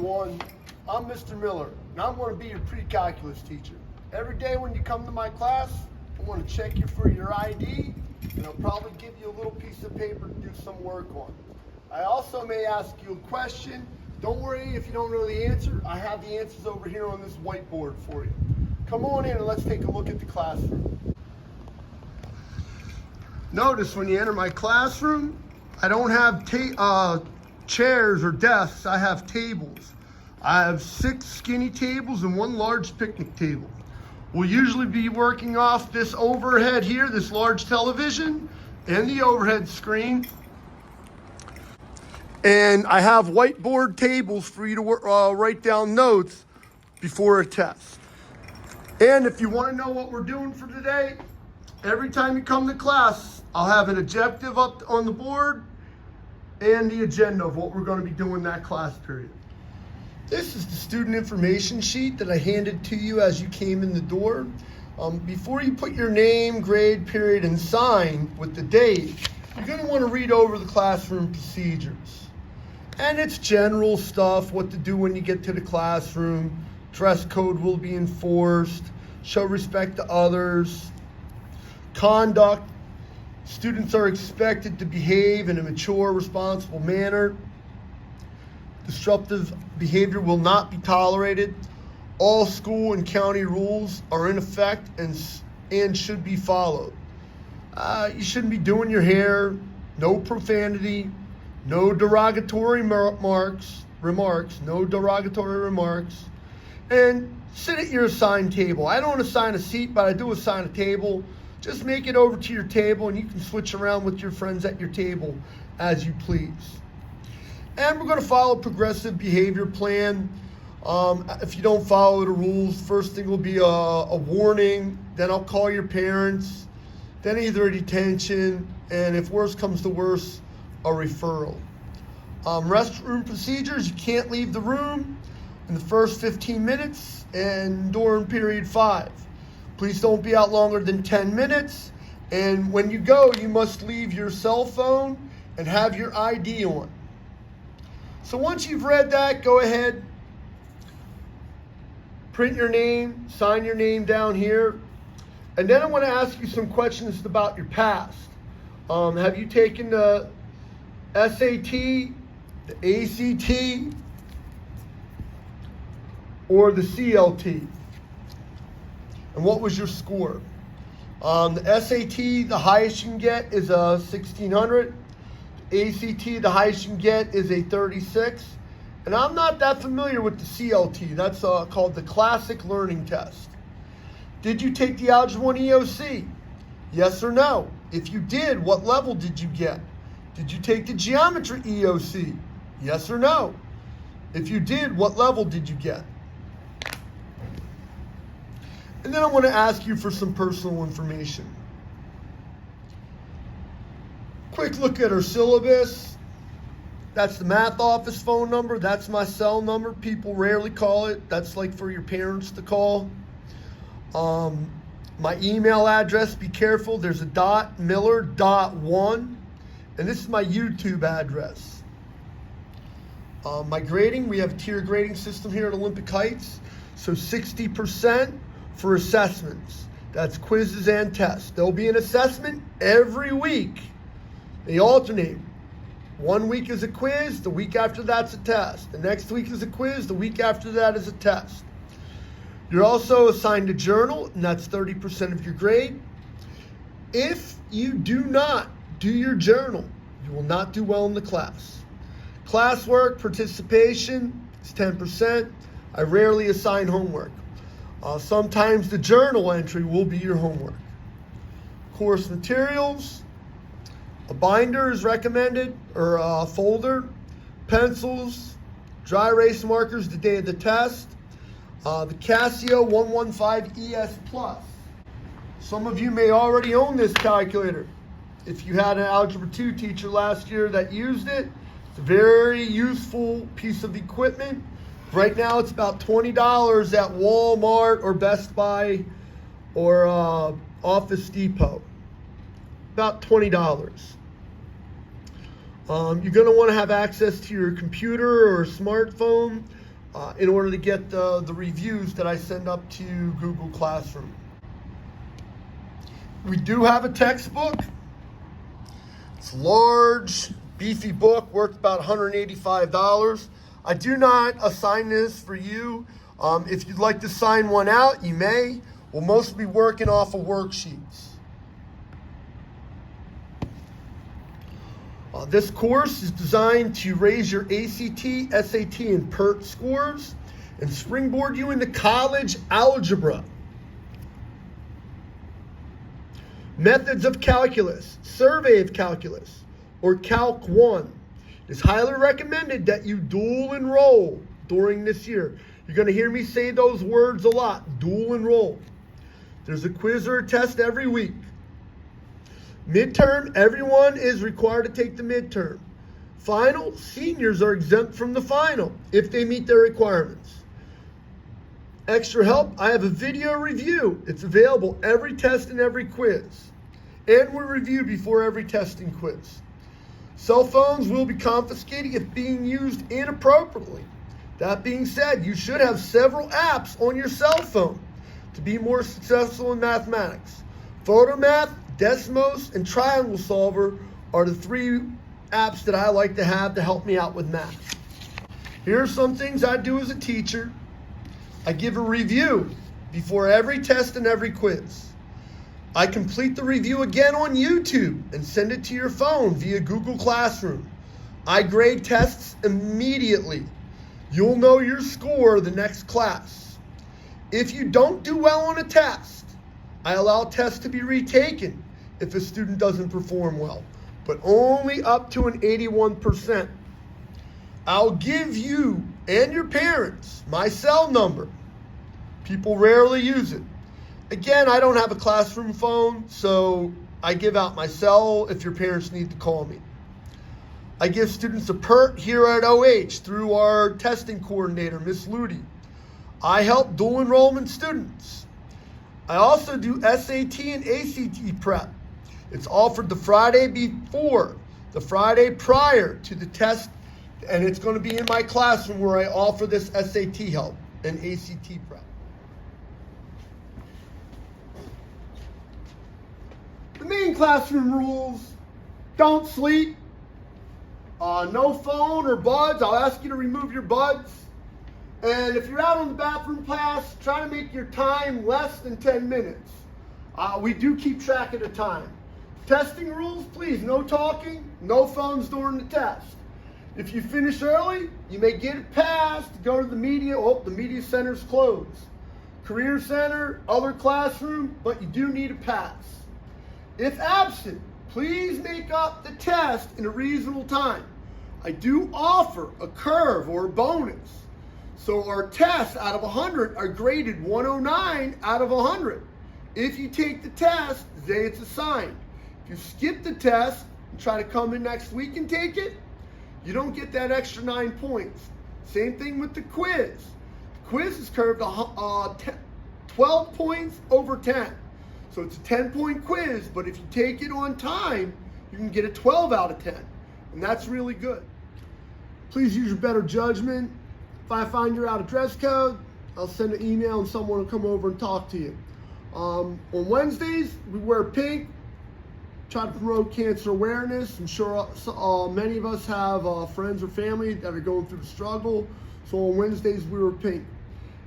everyone. I'm Mr. Miller, and I'm going to be your pre-calculus teacher. Every day when you come to my class, I'm going to check you for your ID, and I'll probably give you a little piece of paper to do some work on. I also may ask you a question. Don't worry if you don't know the answer. I have the answers over here on this whiteboard for you. Come on in and let's take a look at the classroom. Notice when you enter my classroom, I don't have chairs or desks, I have tables. I have 6 skinny tables and 1 large picnic table. We'll usually be working off this overhead here, this large television, and the overhead screen. And I have whiteboard tables for you to write down notes before a test. And if you want to know what we're doing for today, every time you come to class, I'll have an objective up on the board and the agenda of what we're going to be doing that class period. This is the student information sheet that I handed to you as you came in the door. Before you put your name, grade, period, and sign with the date, you're going to want to read over the classroom procedures. And it's general stuff, what to do when you get to the classroom, dress code will be enforced, show respect to others, conduct. Students are expected to behave in a mature, responsible manner. Disruptive behavior will not be tolerated. All school and county rules are in effect and should be followed. You shouldn't be doing your hair, no profanity, no derogatory remarks, and sit at your assigned table. I don't assign a seat, but I do assign a table. Just make it over to your table and you can switch around with your friends at your table as you please. And we're going to follow a progressive behavior plan. If you don't follow the rules, first thing will be a warning, then I'll call your parents, then either a detention, and if worse comes to worse, a referral. Restroom procedures, you can't leave the room in the first 15 minutes and during period 5. Please don't be out longer than 10 minutes. And when you go, you must leave your cell phone and have your ID on. So once you've read that, go ahead, print your name, sign your name down here. And then I want to ask you some questions about your past. Have you taken the SAT, the ACT, or the CLT? And what was your score? The SAT, the highest you can get is a 1600. The ACT, the highest you can get is a 36. And I'm not that familiar with the CLT. That's called the Classic Learning Test. Did you take the Algebra 1 EOC? Yes or no? If you did, what level did you get? Did you take the Geometry EOC? Yes or no? If you did, what level did you get? And then I want to ask you for some personal information. Quick look at our syllabus. That's the math office phone number. That's my cell number. People rarely call it. That's like for your parents to call. My email address, be careful. There's a .miller.1. And this is my YouTube address. My grading, we have a tier grading system here at Olympic Heights. So 60% for assessments. That's quizzes and tests. There'll be an assessment every week. They alternate. 1 week is a quiz, the week after that's a test. The next week is a quiz, the week after that is a test. You're also assigned a journal, and that's 30% of your grade. If you do not do your journal, you will not do well in the class. Classwork, participation is 10%. I rarely assign homework. Sometimes the journal entry will be your homework. Course materials, a binder is recommended, or a folder, pencils, dry erase markers the day of the test, the Casio 115 ES Plus. Some of you may already own this calculator. If you had an Algebra 2 teacher last year that used it, it's a very useful piece of equipment. Right now it's about $20 at Walmart or Best Buy or Office Depot. About $20. You're going to want to have access to your computer or smartphone in order to get the reviews that I send up to Google Classroom. We do have a textbook. It's a large, beefy book, worth about $185. I do not assign this for you. If you'd like to sign one out, you may. We'll mostly be working off of worksheets. This course is designed to raise your ACT, SAT, and PERT scores and springboard you into college algebra. Methods of calculus, survey of calculus, or Calc 1. It is highly recommended that you dual enroll during this year. You're going to hear me say those words a lot, dual enroll. There's a quiz or a test every week. Midterm, everyone is required to take the midterm. Final, seniors are exempt from the final if they meet their requirements. Extra help, I have a video review. It's available every test and every quiz. And we review before every test and quiz. Cell phones will be confiscated if being used inappropriately. That being said, you should have several apps on your cell phone to be more successful in mathematics. Photomath, Desmos, and Triangle Solver are the 3 apps that I like to have to help me out with math. Here are some things I do as a teacher. I give a review before every test and every quiz. I complete the review again on YouTube and send it to your phone via Google Classroom. I grade tests immediately. You'll know your score the next class. If you don't do well on a test, I allow tests to be retaken if a student doesn't perform well, but only up to an 81%. I'll give you and your parents my cell number. People rarely use it. Again, I don't have a classroom phone, so I give out my cell if your parents need to call me. I give students a PERT here at OH through our testing coordinator, Miss Ludi. I help dual enrollment students. I also do SAT and ACT prep. It's offered the Friday before, the Friday prior to the test, and it's going to be in my classroom where I offer this SAT help and ACT prep. The main classroom rules: don't sleep, no phone or buds. I'll ask you to remove your buds. And if you're out on the bathroom pass, try to make your time less than 10 minutes. We do keep track of the time. Testing rules, please, no talking, no phones during the test. If you finish early, you may get a pass to go to the media. Oh, the media center's closed. Career center, other classroom, but you do need a pass. If absent, please make up the test in a reasonable time. I do offer a curve or a bonus. So our tests out of 100 are graded 109 out of 100. If you take the test, say it's assigned. If you skip the test and try to come in next week and take it, you don't get that extra 9 points. Same thing with the quiz. The quiz is curved 12 points over 10. So it's a 10-point quiz, but if you take it on time, you can get a 12 out of 10. And that's really good. Please use your better judgment. If I find you're out of dress code, I'll send an email and someone will come over and talk to you. On Wednesdays, we wear pink, try to promote cancer awareness. I'm sure many of us have friends or family that are going through the struggle. So on Wednesdays, we wear pink.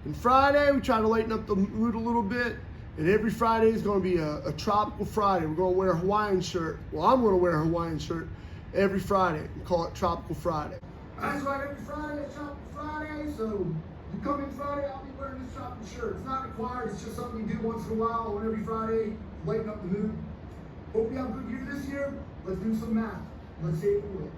And Friday, we try to lighten up the mood a little bit. And every Friday is going to be a tropical Friday. We're going to wear a Hawaiian shirt. Well, I'm going to wear a Hawaiian shirt every Friday. We call it Tropical Friday. That's right, every Friday is Tropical Friday. So you come in Friday, I'll be wearing this tropical shirt. It's not required. It's just something you do once in a while on every Friday. Lighten up the mood. Hope you have a good year this year. Let's do some math. Let's see if we will.